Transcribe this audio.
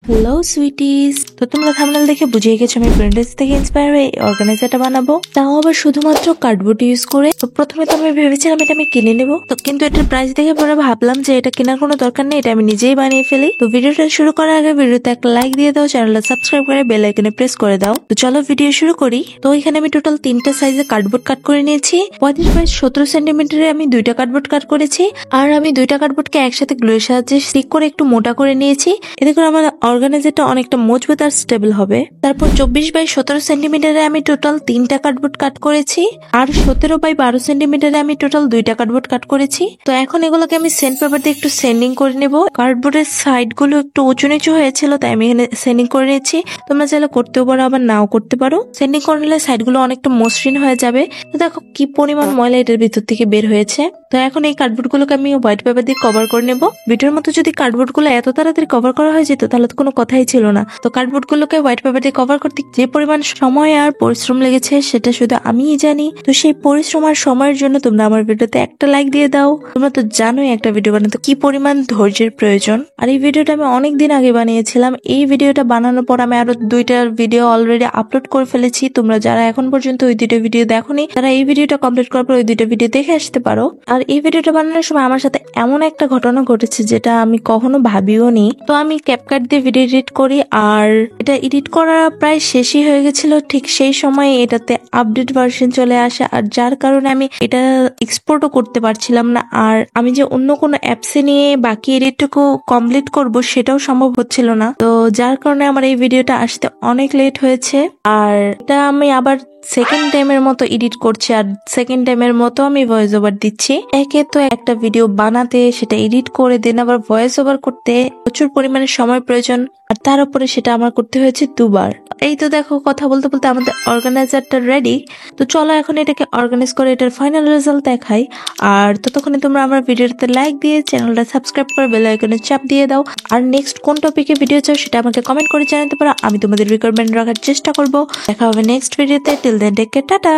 Hello sweeties, তো তোমরা thumbnail দেখে বুঝিয়ে গেছো আমি প্রিন্টারেস্ট থেকে ইন্সপায়ার হয়ে অর্গানাইজারটা বানাবো, তাও আবার শুধুমাত্র কার্ডবোর্ড ইউজ করে। তো প্রথমে তো আমি ভেবেছিলাম এটা আমি কিনে নেবো, তো কিন্তু এটার প্রাইস দেখে পরে ভাবলাম যে এটা কেনার কোনো দরকার নেই, এটা আমি নিজেই বানিয়ে ফেলি। তো ভিডিওটা শুরু করার আগে ভিডিওতে একটা লাইক দিয়ে দাও, চ্যানেলটা সাবস্ক্রাইব করে বেল আইকনে প্রেস করে দাও। তো চলো ভিডিও শুরু করি। তো এখানে আমি টোটাল 3টা সাইজে কার্ডবোর্ড কাট করে নিয়েছি। 35 বাই 17 সেন্টিমিটারে আমি 2টা কার্ডবোর্ড কাট করেছি, আর আমি 2টা কার্ডবোর্ডকে একসাথে গ্লুয়ের সাহায্যে স্টিক করে একটু মোটা করে নিয়েছি। এতে করে আমার অর্গানাইজারটা অনেকটা মজবুত আর স্টেবল হবে। তারপর 24 বাই 17 সেন্টিমিটারে আমি টোটাল 3টা কার্ডবোর্ড কাট করেছি, আর 17 বাই 12 সেন্টিমিটারে আমি টোটাল 2টা কার্ডবোর্ড কাট করেছি। তো এখন এগুলোকে আমি সেন্ড পেপার দিয়ে একটু সেন্ডিং করে নেব। কার্ডবোর্ডের সাইড গুলো একটু উঁচু নিচু হয়েছিল, তাই আমি এখানে সেন্ডিং করে নিয়েছি। তোমরা চাইলে করতেও পারো, আবার নাও করতে পারো। সেন্ডিং করে নিলে সাইড গুলো অনেকটা মসৃণ হয়ে যাবে। তো দেখো কি পরিমাণ ময়লা এটার ভিতর থেকে বের হয়েছে। তো এখন এই কার্ডবোর্ড গুলোকে আমি হোয়াইট পেপার দিয়ে কভার করে নেব। ভিডিওর মতো যদি কার্ডবোর্ড গুলো এত তাড়াতাড়ি কভার করা হয়ে যেত তাহলে তো কোনো কথাই ছিল না। তো কার্ডবোর্ড গুলোকে হোয়াইট পেপার দিয়ে কভার করতে যে পরিমাণ সময় আর পরিশ্রম লেগেছে সেটা শুধু আমিই জানি। তো সেই পরিশ্রম আর সময়ের জন্য তোমরা আমার ভিডিওতে একটা লাইক দিয়ে দাও। তোমরা তো জানোই একটা ভিডিও বানাতে কি পরিমাণ ধৈর্যের প্রয়োজন। আর এই ভিডিওটা আমি অনেক দিন আগে বানিয়েছিলাম। এই ভিডিওটা বানানোর পর আমি আরো 2টা ভিডিও অলরেডি আপলোড করে ফেলেছি। তোমরা যারা এখন পর্যন্ত ওই 2টা ভিডিও দেখোনি, তারা এই ভিডিওটা কমপ্লিট করার পর ওই 2টা ভিডিও দেখে আসতে পারো। আর এই ভিডিওটা বানানোর সময় আমার সাথে এমন একটা ঘটনা ঘটেছে যেটা আমি কখনো ভাবিও নি। তো আমি ক্যাপকাট দিয়ে ভিডিও এডিট করি, আর এটা এডিট করা প্রায় শেষই হয়ে গেছিল। ঠিক সেই সময় এটাতে আপডেট ভার্সন চলে আসে, আর যার কারণে আমি এটা এক্সপোর্টও করতে পারছিলাম না। আর আমি যে অন্য কোনো অ্যাপসে নিয়ে বাকি এডিটটুকু কমপ্লিট করব সেটাও সম্ভব হচ্ছিল না। তো যার কারণে আমার এই ভিডিওটা আসতে অনেক লেট হয়েছে। আর এটা আমি আবার সেকেন্ড টাইমের মতো এডিট করছি, আর সেকেন্ড টাইমের মতো আমি ভয়েস ওভার দিচ্ছি। একে তো একটা ভিডিও বানাতে, সেটা এডিট করে দেন আবার ভয়েস ওভার করতে প্রচুর পরিমাণে সময় প্রয়োজন, আর তার উপরে সেটা আমার করতে হয়েছে 2বার। এই তো দেখো কথা বলতে বলতে আমাদের অর্গানাইজারটা রেডি। তো চলো এখন এটাকে অর্গানাইজ করে এটার ফাইনাল রেজাল্ট দেখাই। আর ততক্ষণে তোমরা আমার ভিডিওতে লাইক দিয়ে চ্যানেলটা সাবস্ক্রাইব করে বেল আইকনে চাপ দিয়ে দাও। আর নেক্সট কোন টপিকে ভিডিও চাও সেটা আমাকে কমেন্ট করে জানাতে পারো, আমি তোমাদের রিকোয়ারমেন্ট রাখার চেষ্টা করব। দেখা হবে নেক্সট ভিডিওতে। Till then take care, tata.